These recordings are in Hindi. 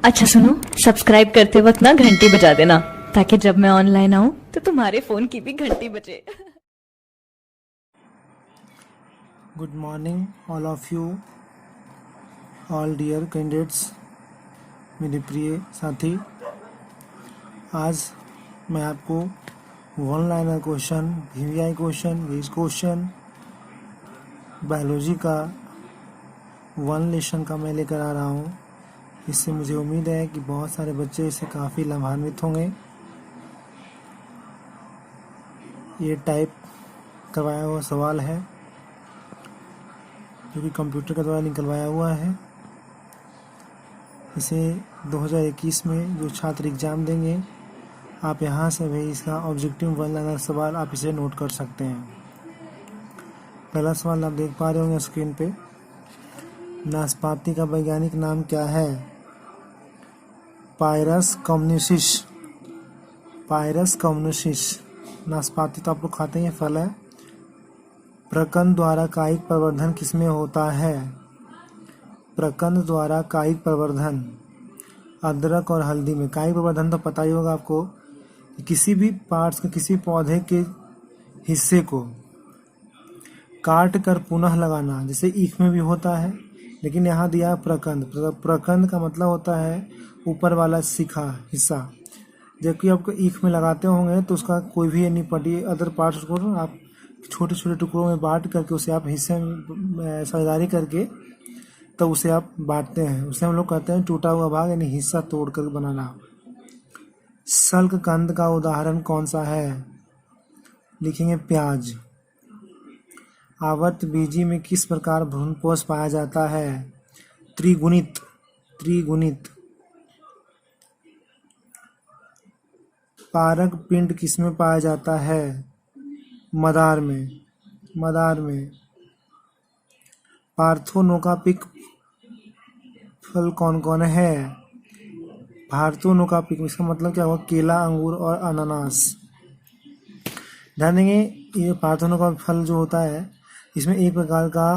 अच्छा सुनो, सब्सक्राइब करते वक्त ना घंटी बजा देना ताकि जब मैं ऑनलाइन आऊं तो तुम्हारे फोन की भी घंटी बजे। Good morning, all of you, all dear candidates, मेरे प्रिय साथी। आज मैं आपको one liner question, VVI question, quiz question, biology का वन लेसन का मैं लेकर आ रहा हूँ। इससे मुझे उम्मीद है कि बहुत सारे बच्चे इससे काफ़ी लाभान्वित होंगे। ये टाइप करवाया हुआ सवाल है जो कि कंप्यूटर के द्वारा निकलवाया हुआ है। इसे 2021 में जो छात्र एग्ज़ाम देंगे, आप यहाँ से भी इसका ऑब्जेक्टिव वन लाइनर सवाल आप इसे नोट कर सकते हैं। पहला सवाल आप देख पा रहे होंगे स्क्रीन पे। नाशपाती का वैज्ञानिक नाम क्या है? पायरस कम्युनिसिस। पायरस कम्युनिसिस। नाशपाती तो आप लोग खाते हैं, फल है। प्रकंद द्वारा कायिक प्रवर्धन किसमें होता है? प्रकंद द्वारा कायिक प्रवर्धन अदरक और हल्दी में। कायिक प्रवर्धन तो पता ही होगा आपको, किसी भी पार्ट्स के, किसी पौधे के हिस्से को काट कर पुनः लगाना, जैसे ईख में भी होता है, लेकिन यहाँ दिया प्रकंद। प्रकंद का मतलब होता है ऊपर वाला शिखा हिस्सा। जबकि आपको ईख में लगाते होंगे तो उसका कोई भी यानी पटी अदर पार्ट्स को आप छोटे छोटे टुकड़ों में बांट करके उसे आप हिस्से में साझेदारी करके तो उसे आप बांटते हैं। उसे हम लोग कहते हैं टूटा हुआ भाग, यानी हिस्सा तोड़ कर बनाना। शल्ककंद का उदाहरण कौन सा है? लिखेंगे प्याज। आवर्तबीजी में किस प्रकार भ्रूणपोष पाया जाता है? त्रिगुणित। त्रिगुणित। पारक पिंड किसमें पाया जाता है? मदार में। मदार में। पार्थेनोकापिक फल कौन कौन है? पार्थेनोकापिक, इसका मतलब क्या हुआ? केला, अंगूर और अनानास। ध्यान देंगे, ये पार्थेनोकापिक फल जो होता है, इसमें एक प्रकार का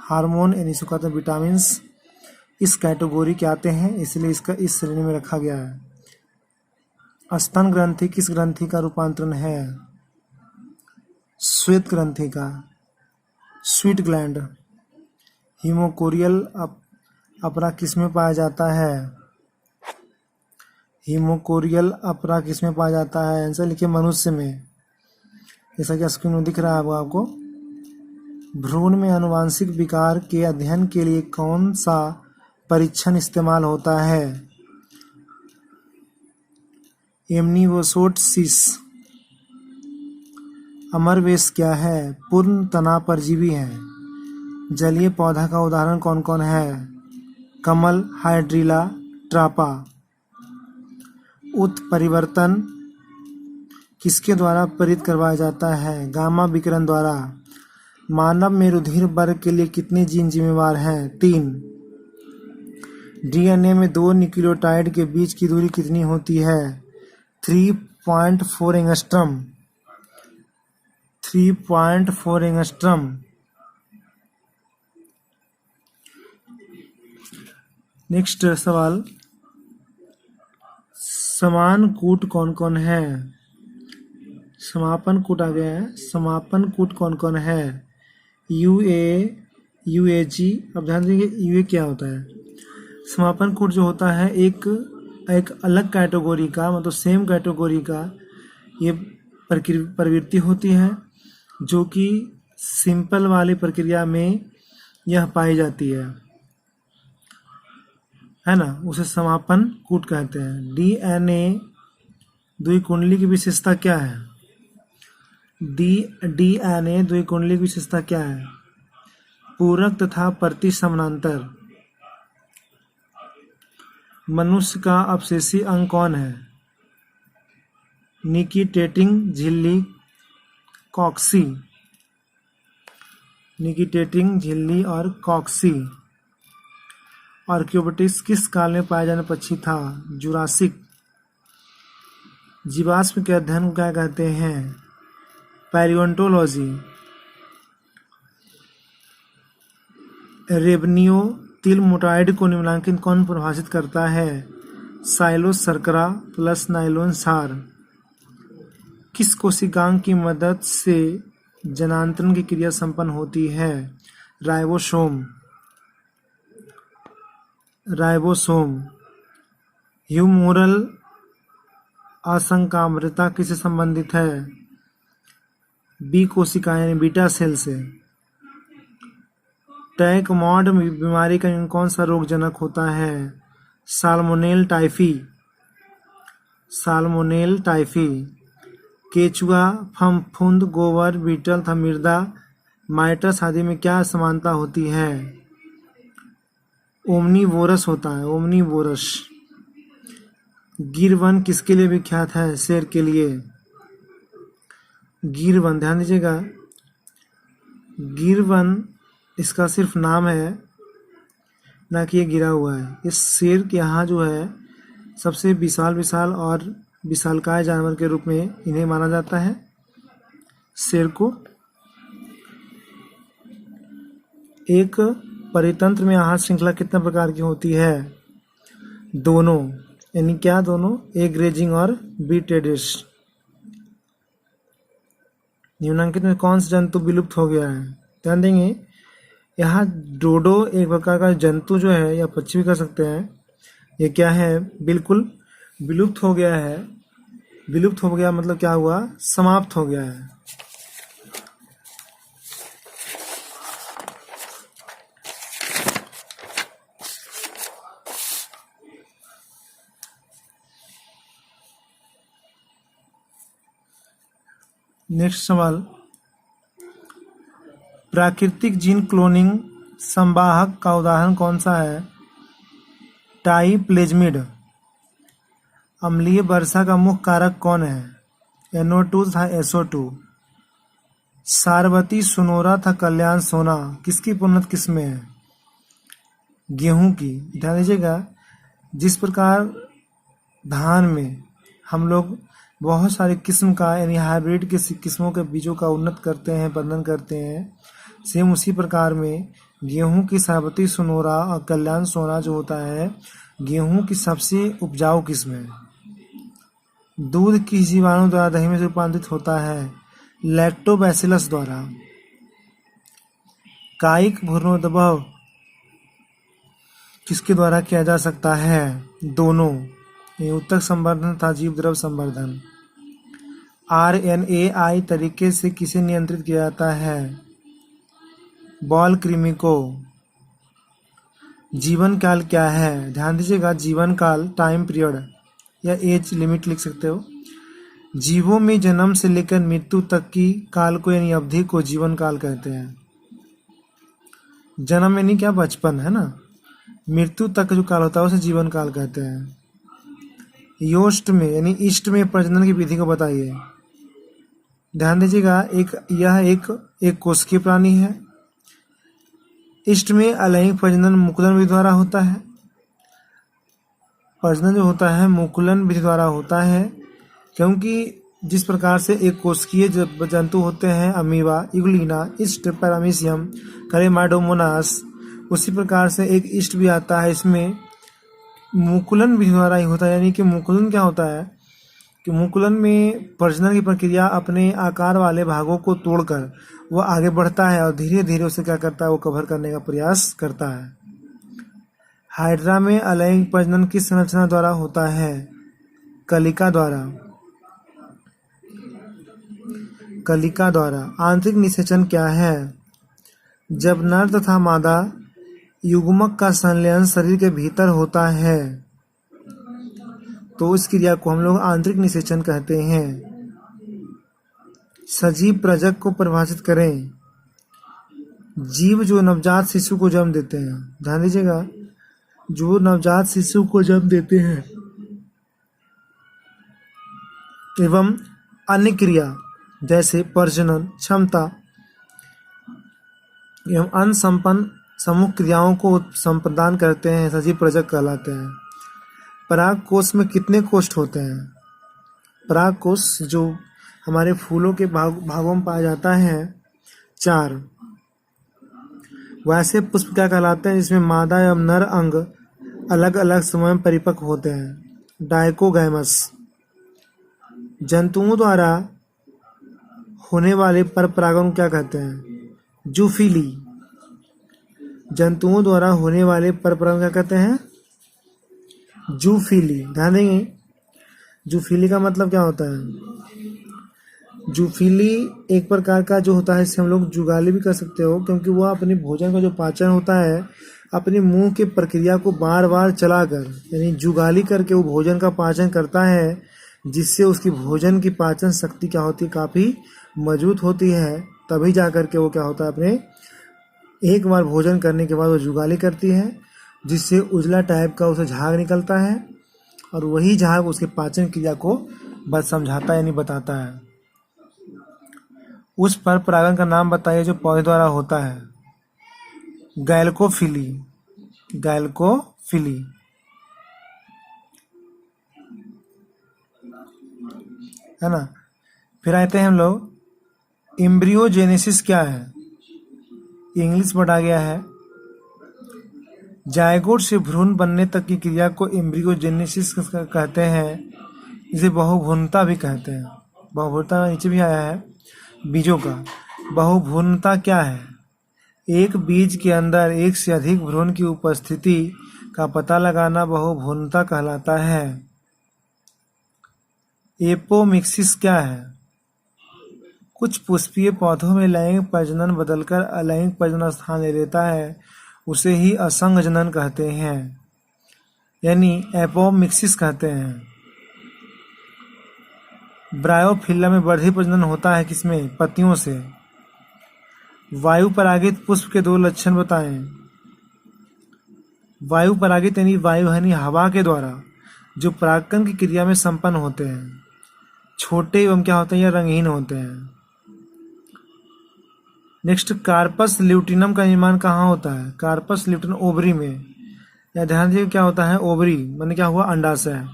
हार्मोन यानी इसको कहते हैं विटामिन्स इस कैटेगरी के आते हैं, इसलिए इसका इस श्रेणी में रखा गया है। स्तन ग्रंथि किस ग्रंथि का रूपांतरण है? श्वेत ग्रंथि का। Sweet gland. हीमोकोरियल अपरा किसमें पाया जाता है? हीमोकोरियल अपरा किसमें पाया जाता है? आंसर लिखिए मनुष्य में। जैसा कि स्क्रीन में दिख रहा है आपको। भ्रूण में आनुवांशिक विकार के अध्ययन के लिए कौन सा परीक्षण इस्तेमाल होता है? एमनियोसोर्सिस। अमरवेश क्या है? पूर्ण तनाव परजीवी है। जलीय पौधा का उदाहरण कौन कौन है? कमल, हाइड्रिला, ट्रापा। उत्परिवर्तन किसके द्वारा प्रेरित करवाया जाता है? गामा विकिरण द्वारा। मानव में रुधिर वर्ग के लिए कितने जीन जिम्मेवार हैं? 3। डीएनए में दो न्यूक्लियोटाइड के बीच की दूरी कितनी होती है? 3.4 एंगस्ट्रम। 3.4 एंगस्ट्रम। नेक्स्ट सवाल। समान कूट कौन कौन है? समापन कूट आ गया है। समापन कूट कौन कौन है? यूएजी। अब ध्यान देंगे यूए क्या होता है। समापन कूट जो होता है एक अलग कैटेगरी का, मतलब सेम कैटेगरी का ये प्रवृत्ति होती है जो कि सिंपल वाली प्रक्रिया में यह पाई जाती है ना, उसे समापन कूट कहते हैं। डीएनए द्विकुंडली की विशेषता क्या है? डीएनए द्विकुंडली की विशेषता क्या है? पूरक तथा प्रति समानांतर। मनुष्य का अपशेषी अंग कौन है? निकिटेटिंग झिल्ली, कॉक्सी। निकिटेटिंग झिल्ली और कॉक्सी। आर्कियोप्टेरिक्स किस काल में पाया जाने पक्षी था? जुरासिक। जीवाश्म के अध्ययन को क्या कहते हैं? पैलियोंटोलॉजी। रेबनियो तिल मोटाइड को निम्नलिखित कौन परिभाषित करता है? साइलोस शर्करा प्लस नाइलोन सार किस कोशिकांग की मदद से जनांतरण की क्रिया संपन्न होती है? राइबोसोम। ह्यूमोरल असंकाम्यता किससे संबंधित है? बी कोशिकाएं यानी बीटा सेल से। टैकमॉड बीमारी का कौन सा रोगजनक होता है? साल्मोनेल टाइफी। केचुआ, फफूंद, गोबर, बीटल तथा मृदा माइटस आदि में क्या समानता होती है? ओमनीवोरस होता है, ओमनीवोरस। गिर वन किसके लिए विख्यात है? शेर के लिए। गिर वन, ध्यान दीजिएगा, गिर वन इसका सिर्फ नाम है, ना कि ये गिरा हुआ है। इस शेर के यहाँ जो है सबसे विशाल और विशालकाय जानवर के रूप में इन्हें माना जाता है, शेर को। एक परितंत्र में आहार श्रृंखला कितने प्रकार की होती है? दोनों, यानी क्या दोनों? ए ग्रेजिंग और बी टेडिस। निम्नलिखित में कौन सा जंतु विलुप्त हो गया है? ध्यान देंगे, यहाँ डोडो एक प्रकार का जंतु जो है, या पक्षी भी कर सकते हैं, ये क्या है? बिल्कुल विलुप्त हो गया है। विलुप्त हो गया मतलब क्या हुआ? समाप्त हो गया है। नेक्स्ट सवाल, प्राकृतिक जीन क्लोनिंग संवाहक का उदाहरण कौन सा है? टाइप्लेज्मिड। अम्लीय वर्षा का मुख्य कारक कौन है? NO2 तथा SO2। सारवती, सोनोरा तथा कल्याण सोना किसकी प्रोन्नत किस्में है? गेहूं की। ध्यान दीजिएगा, जिस प्रकार धान में हम लोग बहुत सारी किस्म का यानी हाइब्रिड की किस्मों के बीजों का उन्नत करते हैं, प्रजनन करते हैं, सेम उसी प्रकार में गेहूं की सारवती, सोनोरा और कल्याण सोना जो होता है, गेहूं की सबसे उपजाऊ किस्म है। दूध किस जीवाणु द्वारा दही में रूपांतरित होता है? लैक्टोबैसिलस द्वारा। कायिक भ्रूणोद्भव किसके द्वारा किया जा सकता है? दोनों, ऊतक संवर्धन तथा जीव द्रव संवर्धन। RNAi तरीके से किसे नियंत्रित किया जाता है? बॉल कृमि को। जीवन काल क्या है? ध्यान दीजिएगा, जीवन काल टाइम पीरियड या एज लिमिट लिख सकते हो। जीवों में जन्म से लेकर मृत्यु तक की काल को यानी अवधि को जीवन काल कहते हैं। जन्म यानी क्या? बचपन है ना। मृत्यु तक जो काल होता है उसे जीवन काल कहते हैं। योस्ट में यानी ईस्ट में प्रजनन की विधि को बताइए। ध्यान दीजिएगा, यह एक कोशिकीय प्राणी है। ईस्ट में अलैंगिक प्रजनन मुकुलन विधि द्वारा होता है। प्रजनन जो होता है मुकुलन विधि द्वारा होता है, क्योंकि जिस प्रकार से एक कोशिकीय जंतु होते हैं अमीबा, इग्लिना, ईस्ट, पैरामीशियम, कलेमाइडोमोनास, उसी प्रकार से एक ईस्ट भी आता है, इसमें मुकुलन विधि द्वारा ही होता है। यानी कि मुकुलन क्या होता है कि मुकुलन में प्रजनन की प्रक्रिया अपने आकार वाले भागों को तोड़कर वह आगे बढ़ता है और धीरे धीरे उसे क्या करता है? वो कवर करने का प्रयास करता है। हाइड्रा में अलैंगिक प्रजनन किस संरचना द्वारा होता है? कलिका द्वारा। आंतरिक निषेचन क्या है? जब नर तथा मादा युग्मक का संलयन शरीर के भीतर होता है तो इस क्रिया को हम लोग आंतरिक निषेचन कहते हैं। सजीव प्रजक को परिभाषित करें। जीव जो नवजात शिशु को जन्म देते हैं, ध्यान दीजिएगा, जो नवजात शिशु को जन्म देते हैं एवं अन्य क्रिया जैसे प्रजनन क्षमता एवं अन्य संपन्न समूह क्रियाओं को संप्रदान करते हैं, सजीव प्रजक कहलाते हैं। पराग कोष में कितने कोष्ठ होते हैं? पराग कोष जो हमारे फूलों के भागों में पाया जाता है 4। वैसे पुष्प क्या कहलाते हैं? जिसमें मादा एवं नर अंग अलग अलग समय में परिपक्व होते हैं। डाइकोगैमस। जंतुओं द्वारा होने वाले पर परागण को क्या कहते हैं? जूफिली। जंतुओं द्वारा होने वाले पर परागण क्या कहते हैं? जूफिली। ध्यान देंगे, जूफिली का मतलब क्या होता है? जूफिली एक प्रकार का जो होता है, इससे हम लोग जुगाली भी कर सकते हो, क्योंकि वह अपने भोजन का जो पाचन होता है अपने मुंह के प्रक्रिया को बार बार चलाकर, यानी जुगाली करके वो भोजन का पाचन करता है, जिससे उसकी भोजन की पाचन शक्ति क्या होती है? काफ़ी मजबूत होती है। तभी जा कर के वो क्या होता है, अपने एक बार भोजन करने के बाद वो जुगाली करती है, जिससे उजला टाइप का उसे झाग निकलता है, और वही झाग उसके पाचन क्रिया को बस समझाता है, यानी बताता है। उस पर परागण का नाम बताइए जो पौधे द्वारा होता है। गैल्कोफिली। गैल्कोफिली। है ना। फिर आते हैं हम लोग, एम्ब्रियोजेनेसिस क्या है? इंग्लिश में आ गया है। जायगोट से भ्रूण बनने तक की क्रिया को एम्ब्रियोजेनेसिस कहते हैं। इसे बहुभ्रूणता भी कहते हैं। बहुभ्रूणता नीचे भी आया है, बीजों का। बहुभ्रूणता क्या है? एक बीज के अंदर एक से अधिक भ्रूण की उपस्थिति का पता लगाना बहुभ्रूणता कहलाता है। एपोमिक्सिस क्या है? कुछ पुष्पीय पौधों में लैंगिक प्रजनन बदलकर अलैंगिक प्रजनन स्थान ले लेता है, उसे ही असंग जनन कहते हैं, यानी एपोमिक्सिस कहते हैं। ब्रायोफिल्ला में वर्धी प्रजनन होता है किसमें? पत्तियों से। वायु परागित पुष्प के 2 लक्षण बताएं। वायु परागित यानी वायु यानी हवा के द्वारा जो परागकण की क्रिया में संपन्न होते हैं, छोटे एवं क्या होते हैं, या रंगहीन होते हैं। नेक्स्ट, कार्पस ल्यूटिनम का निर्माण कहाँ होता है? कार्पस ल्यूटिनम ओवरी में। या ध्यान दीजिए क्या होता है? ओवरी माने क्या हुआ? अंडाशय।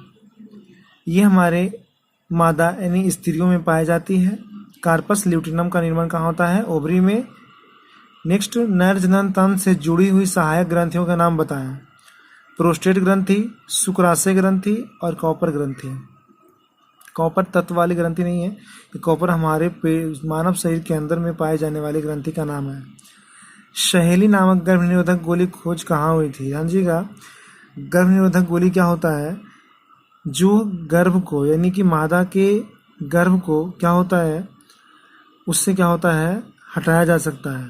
ये हमारे मादा यानी स्त्रियों में पाई जाती है। कार्पस ल्यूटिनम का निर्माण कहाँ होता है? ओवरी में। नेक्स्ट, नर जनन तंत्र से जुड़ी हुई सहायक ग्रंथियों का नाम बताएं। प्रोस्टेट ग्रंथि, शुक्राशय ग्रंथि और कॉपर ग्रंथि। कॉपर तत्व वाली ग्रंथि नहीं है, ये कॉपर हमारे मानव शरीर के अंदर में पाए जाने वाली ग्रंथि का नाम है। सहेली नामक गर्भनिरोधक गोली खोज कहाँ हुई थी? ध्यान दीजिएगा, गर्भनिरोधक गोली क्या होता है? जो गर्भ को यानी कि मादा के गर्भ को क्या होता है, उससे क्या होता है, हटाया जा सकता है।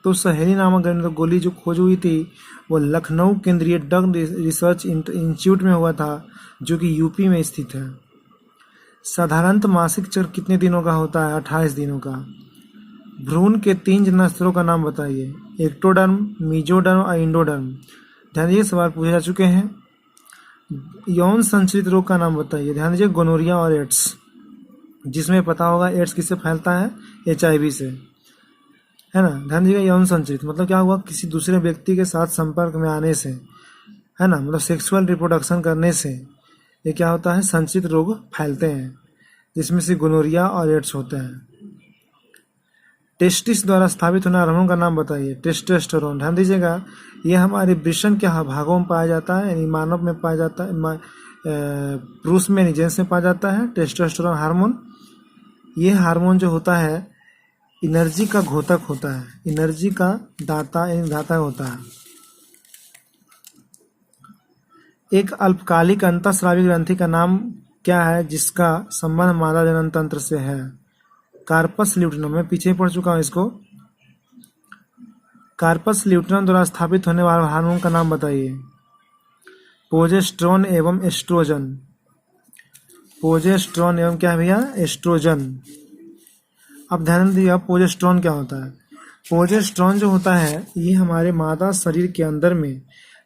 तो सहेली नामक गर्भनिरोधक गोली जो खोज हुई थी वो लखनऊ केंद्रीय ड्रग रिसर्च इंस्टीट्यूट में हुआ था, जो कि यूपी में स्थित है। साधारणतः मासिक चक्र कितने दिनों का होता है? 28 दिनों का। भ्रूण के 3 जनन स्तरों का नाम बताइए। एक्टोडर्म, मीजोडर्म और इंडोडर्म। ध्यान दीजिए, सवाल पूछे जा चुके हैं। यौन संचारित रोग का नाम बताइए। ध्यान दीजिए, गोनोरिया और एड्स। जिसमें पता होगा एड्स किससे फैलता है? HIV से, है ना। ध्यान दीजिए, यौन संचारित मतलब क्या हुआ? किसी दूसरे व्यक्ति के साथ संपर्क में आने से, है ना, मतलब सेक्सुअल रिप्रोडक्शन करने से ये क्या होता है? संचित रोग फैलते हैं, जिसमें से गोनोरिया और एड्स होते हैं। टेस्टिस द्वारा स्थापित होने हार्मोन का नाम बताइए। टेस्टोस्टेरोन। ध्यान दीजिएगा, ये हमारे वृषण के भागों में पाया जाता है, यानी मानव में पाया जाता है, पुरुष में जेंट्स में पाया जाता है टेस्टोस्टेरोन हार्मोन। ये हार्मोन जो होता है एनर्जी का घोतक होता है, एनर्जी का दाता होता है। एक अल्पकालिक अंतःस्रावी ग्रंथि का नाम क्या है जिसका संबंध मादा जनन तंत्र से है? कार्पस ल्यूटिनम। मैं पीछे पढ़ चुका हूँ इसको। कार्पस ल्यूटिनम द्वारा स्थापित होने वाले हार्मोन का नाम बताइए। प्रोजेस्टेरोन एवं एस्ट्रोजन। प्रोजेस्टेरोन एवं क्या है भैया? एस्ट्रोजन। अब ध्यान दीजिएगा, प्रोजेस्टेरोन क्या होता है? प्रोजेस्टेरोन जो होता है ये हमारे मादा शरीर के अंदर में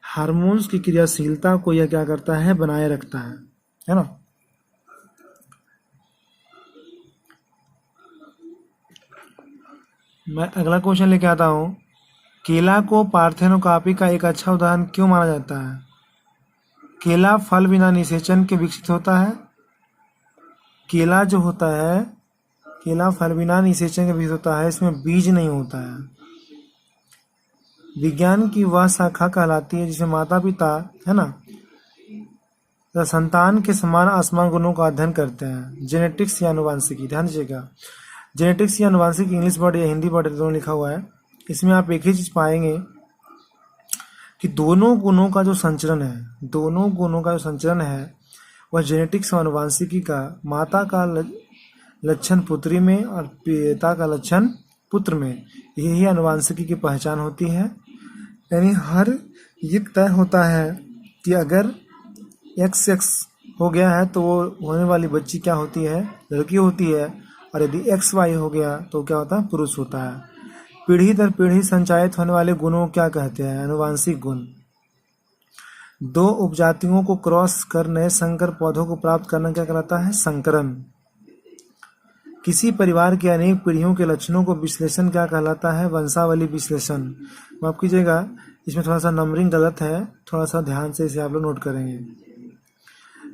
हार्मोन्स की क्रियाशीलता को यह क्या करता है? बनाए रखता है ना। मैं अगला क्वेश्चन लेके आता हूँ। केला को पार्थेनोकार्पी का एक अच्छा उदाहरण क्यों माना जाता है? केला फल बिना निषेचन के विकसित होता है। केला जो होता है, केला फल बिना निषेचन के विकसित होता है, इसमें बीज नहीं होता है। विज्ञान की वह शाखा कहलाती है जिसमें माता पिता, है ना, तथा संतान के समान आसमान गुणों का अध्ययन करते हैं। जेनेटिक्स या आनुवंशिकी, ध्यान दीजिएगा, जेनेटिक्स या आनुवंशिकी इंग्लिश वर्ड या हिंदी वर्ड दोनों लिखा हुआ है। इसमें आप एक ही चीज पाएंगे कि दोनों गुणों का जो संचरण है वह जेनेटिक्स और आनुवंशिकी का माता का लक्षण पुत्री में और पिता का लक्षण पुत्र में, यही आनुवंशिकी की पहचान होती है। यानी हर ये तय होता है कि अगर XX हो गया है तो वो होने वाली बच्ची क्या होती है, लड़की होती है, और यदि XY हो गया तो क्या होता है, पुरुष होता है। पीढ़ी दर पीढ़ी संचारित होने वाले गुणों को क्या कहते हैं, आनुवंशिक गुण। दो उपजातियों को क्रॉस कर नए संकर पौधों को प्राप्त करना क्या कहलाता है, संकरण। किसी परिवार की अनेक पीढ़ियों के लक्षणों को विश्लेषण क्या कहलाता है, वंशावली विश्लेषण। माफ कीजिएगा, इसमें थोड़ा सा नंबरिंग गलत है, थोड़ा सा ध्यान से इसे आप लोग नोट करेंगे।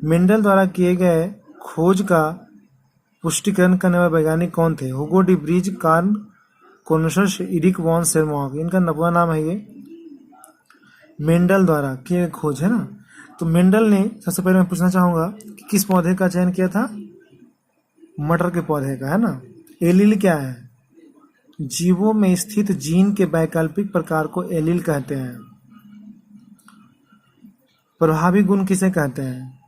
मेंडल द्वारा किए गए खोज का पुष्टिकरण करने वाले वैज्ञानिक कौन थे, Hugo de Vries, Carl Correns, Erich von Tschermak, इनका पूरा नाम है ये। मेंडल द्वारा किए गए खोज है ना। तो मेंडल ने, सबसे पहले मैं पूछना चाहूंगा कि किस पौधे का चयन किया था, मटर के पौधे का, है ना। एलील क्या है, जीवों में स्थित जीन के वैकल्पिक प्रकार को एलील कहते हैं। प्रभावी गुण किसे कहते हैं,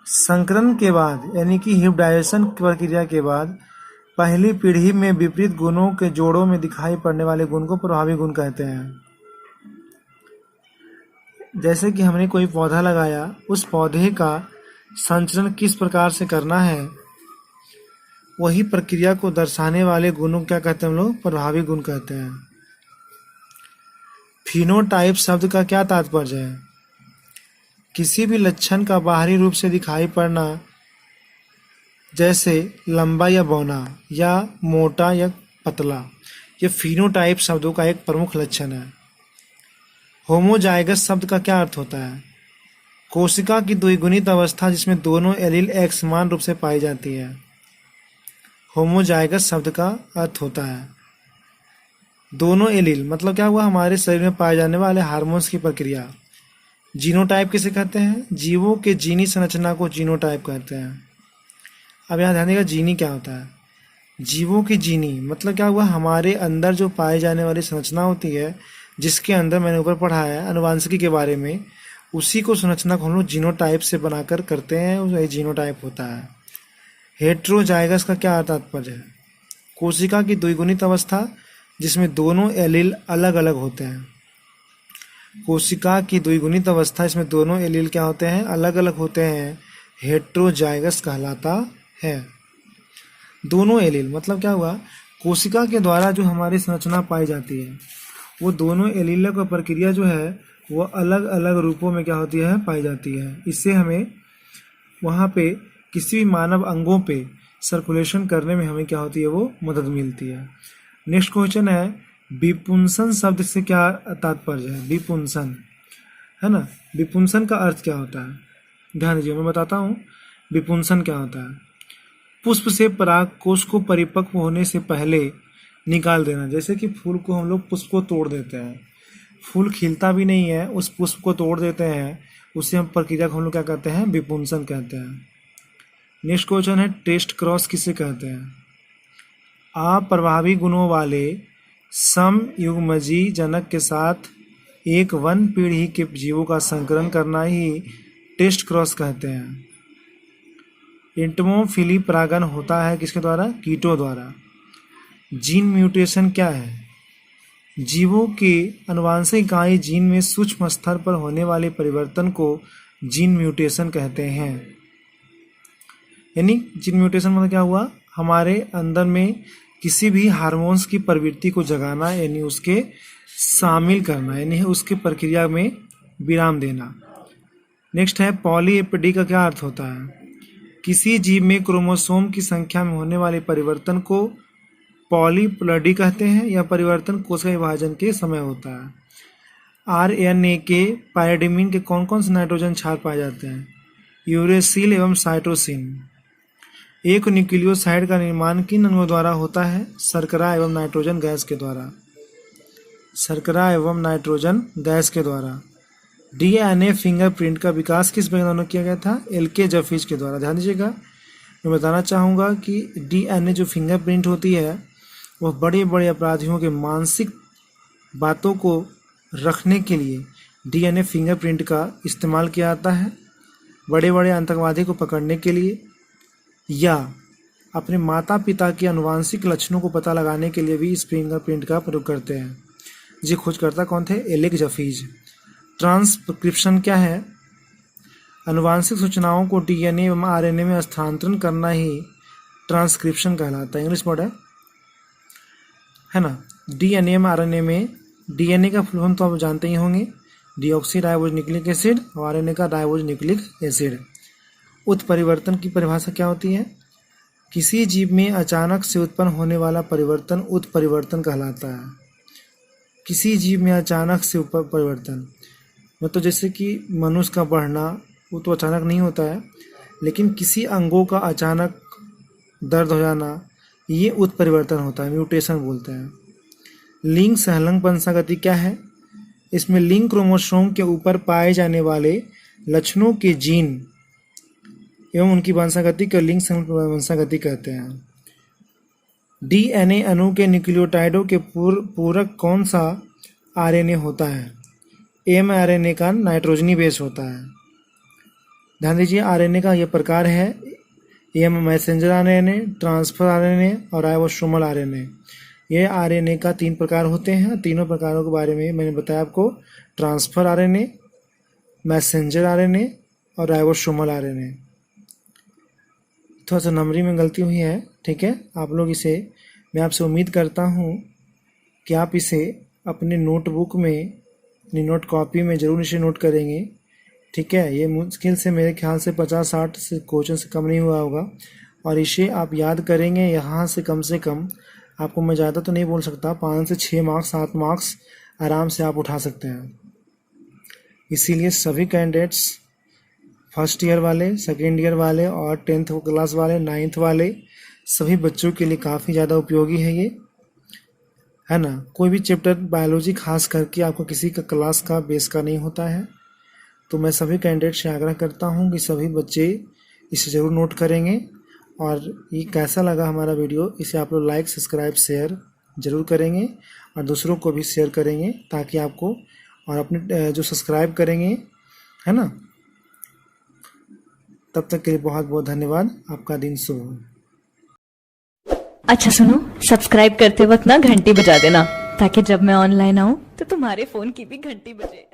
संकरण के बाद यानी कि हिब्रिडाइजेशन प्रक्रिया के बाद पहली पीढ़ी में विपरीत गुणों के जोड़ों में दिखाई पड़ने वाले गुण को प्रभावी गुण कहते हैं। जैसे कि हमने कोई पौधा लगाया, उस पौधे का संचरण किस प्रकार से करना है, वही प्रक्रिया को दर्शाने वाले गुणों क्या कहते हैं हम लोग, प्रभावी गुण कहते हैं। फिनोटाइप शब्द का क्या तात्पर्य है, किसी भी लक्षण का बाहरी रूप से दिखाई पड़ना, जैसे लंबा या बौना या मोटा या पतला, ये फिनोटाइप शब्दों का एक प्रमुख लक्षण है। होमोजाइगस शब्द का क्या अर्थ होता है, कोशिका की द्विगुणित अवस्था जिसमें दोनों एलील एक समान रूप से पाई जाती है। होमोजाइगस शब्द का अर्थ होता है दोनों एलील, मतलब क्या हुआ, हमारे शरीर में पाए जाने वाले हार्मोन्स की प्रक्रिया। जीनोटाइप किसे कहते हैं, जीवों के जीनी संरचना को जीनोटाइप कहते हैं। अब यहाँ ध्यान देगा, जीनी क्या होता है, जीवों की जीनी मतलब क्या हुआ, हमारे अंदर जो पाए जाने वाली संरचना होती है, जिसके अंदर मैंने ऊपर पढ़ा है आनुवंशिकी के बारे में, उसी को संरचना को हम लोग जीनोटाइप से बनाकर करते हैं, वही जीनोटाइप होता है। हेट्रोजाइगस का क्या तात्पर्य है, कोशिका की द्विगुणित अवस्था जिसमें दोनों एलील अलग अलग होते हैं। कोशिका की द्विगुणित अवस्था इसमें दोनों एलील क्या होते हैं, अलग अलग होते हैं, हेट्रोजाइगस कहलाता है। दोनों एलील मतलब क्या हुआ, कोशिका के द्वारा जो हमारी संरचना पाई जाती है, वो दोनों एलीलों का प्रक्रिया जो है वो अलग अलग रूपों में क्या होती है, पाई जाती है। इससे हमें वहाँ पे किसी भी मानव अंगों पे सर्कुलेशन करने में हमें क्या होती है, वो मदद मिलती है। नेक्स्ट क्वेश्चन है, विपुंसन शब्द से क्या तात्पर्य है, विपुंसन है ना, विपुंसन का अर्थ क्या होता है, ध्यान दीजिए मैं बताता हूँ विपुंसन क्या होता है। पुष्प से पराग कोश को परिपक्व होने से पहले निकाल देना, जैसे कि फूल को हम लोग पुष्प को तोड़ देते हैं, फूल खिलता भी नहीं है, उस पुष्प को तोड़ देते हैं, उससे हम प्रक्रिया को हम लोग क्या कहते हैं, विपुंसन कहते हैं। नेक्स्ट क्वेश्चन है, टेस्ट क्रॉस किसे कहते हैं, अप्रभावी गुणों वाले समयुग्मजी जनक के साथ एक वन पीढ़ी के जीवों का संकरण करना ही टेस्ट क्रॉस कहते हैं। इंटमोफिली परागण होता है किसके द्वारा, कीटों द्वारा। जीन म्यूटेशन क्या है, जीवों के आनुवंशिक इकाई जीन में सूक्ष्म स्तर पर होने वाले परिवर्तन को जीन म्यूटेशन कहते हैं। यानी जीन म्यूटेशन मतलब क्या हुआ, हमारे अंदर में किसी भी हार्मोन्स की प्रवृत्ति को जगाना, यानी उसके शामिल करना, यानी उसके प्रक्रिया में विराम देना। नेक्स्ट है, पॉलीएपिडी का क्या अर्थ होता है, किसी जीव में क्रोमोसोम की संख्या में होने वाले परिवर्तन को पॉलीप्लॉइडी कहते हैं। यह परिवर्तन कोशिका विभाजन के समय होता है। आरएनए के पायरिडीन के कौन कौन से नाइट्रोजन क्षार पाए जाते हैं, यूरेसिल एवं साइटोसिन। एक न्यूक्लियोसाइड का निर्माण किन अणुओं द्वारा होता है, शर्करा एवं नाइट्रोजन गैस के द्वारा, शर्करा एवं नाइट्रोजन गैस के द्वारा। डीएनए फिंगरप्रिंट का विकास किस वैज्ञानिक ने किया गया था? एलके जफीज के द्वारा। ध्यान दीजिएगा, मैं बताना चाहूँगा कि डीएनए जो फिंगरप्रिंट होती है वह बड़े बड़े अपराधियों के मानसिक बातों को रखने के लिए डीएनए फिंगरप्रिंट का इस्तेमाल किया जाता है। बड़े बड़े आतंकवादी को पकड़ने के लिए या अपने माता पिता के आनुवंशिक लक्षणों को पता लगाने के लिए भी इस फिंगरप्रिंट का प्रयोग करते हैं। ये खोजकर्ता कौन थे? एलेक जफीज। ट्रांसक्रिप्शन क्या है? आनुवंशिक सूचनाओं को डीएनए एवं आरएनए में स्थानांतरण करना ही ट्रांसक्रिप्शन कहलाता है। इंग्लिश वर्ड है ना। डीएनए में आरएनए में डीएनए का फुल फॉर्म तो आप जानते ही होंगे, डीऑक्सी राइबोज न्यूक्लिक एसिड, और आरएनए का राइबोज न्यूक्लिक एसिड। उत्परिवर्तन की परिभाषा क्या होती है? किसी जीव में अचानक से उत्पन्न होने वाला परिवर्तन उत्परिवर्तन कहलाता है। किसी जीव में अचानक से परिवर्तन मतलब जैसे कि मनुष्य का बढ़ना, वो तो अचानक नहीं होता है, लेकिन किसी अंगों का अचानक दर्द हो जाना, ये उत्परिवर्तन होता है, म्यूटेशन बोलते हैं। लिंग सहलंग वंशागति क्या है? इसमें लिंग क्रोमोसोम के ऊपर पाए जाने वाले लक्षणों के जीन एवं उनकी वंशागति को लिंग सहलंग वंशागति कहते हैं। डीएनए अणु के न्यूक्लियोटाइडों के पूरक कौन सा आरएनए होता है? एमआरएनए का नाइट्रोजनी बेस होता है। ध्यान दीजिए, आरएनए का यह प्रकार है M messenger RNA, transfer RNA और राइबोसोमल आरएनए। ये आरएनए का 3 प्रकार होते हैं। तीनों प्रकारों के बारे में मैंने बताया आपको, ट्रांसफर आरएनए, मैसेंजर आरएनए और राइबोसोमल आरएनए। थोड़ा सा नंबरिंग में गलती हुई है, ठीक है। आप लोग इसे, मैं आपसे उम्मीद करता हूँ कि आप इसे अपने नोटबुक में, अपनी नोट कॉपी में ज़रूर इसे नोट करेंगे, ठीक है। ये मुश्किल से मेरे ख्याल से 50-60 से क्वेश्चन से कम नहीं हुआ होगा, और इसे आप याद करेंगे। यहाँ से कम आपको मैं ज़्यादा तो नहीं बोल सकता, 5 से 6 मार्क्स 7 मार्क्स आराम से आप उठा सकते हैं। इसीलिए सभी कैंडिडेट्स, फर्स्ट ईयर वाले, सेकेंड ईयर वाले और 10th क्लास वाले, 9th वाले, सभी बच्चों के लिए काफ़ी ज़्यादा उपयोगी है ये, है ना। कोई भी चैप्टर बायोलॉजी खास करके आपको किसी का क्लास का बेस का नहीं होता है। तो मैं सभी कैंडिडेट से आग्रह करता हूँ कि सभी बच्चे इसे ज़रूर नोट करेंगे। और ये कैसा लगा हमारा वीडियो, इसे आप लोग लाइक, सब्सक्राइब, शेयर ज़रूर करेंगे और दूसरों को भी शेयर करेंगे, ताकि आपको, और अपने जो सब्सक्राइब करेंगे, है ना। तब तक के लिए बहुत बहुत धन्यवाद। आपका दिन शुभ हो। अच्छा सुनो, सब्सक्राइब करते वक्त ना घंटी बजा देना, ताकि जब मैं ऑनलाइन आऊँ तो तुम्हारे फोन की भी घंटी बजे।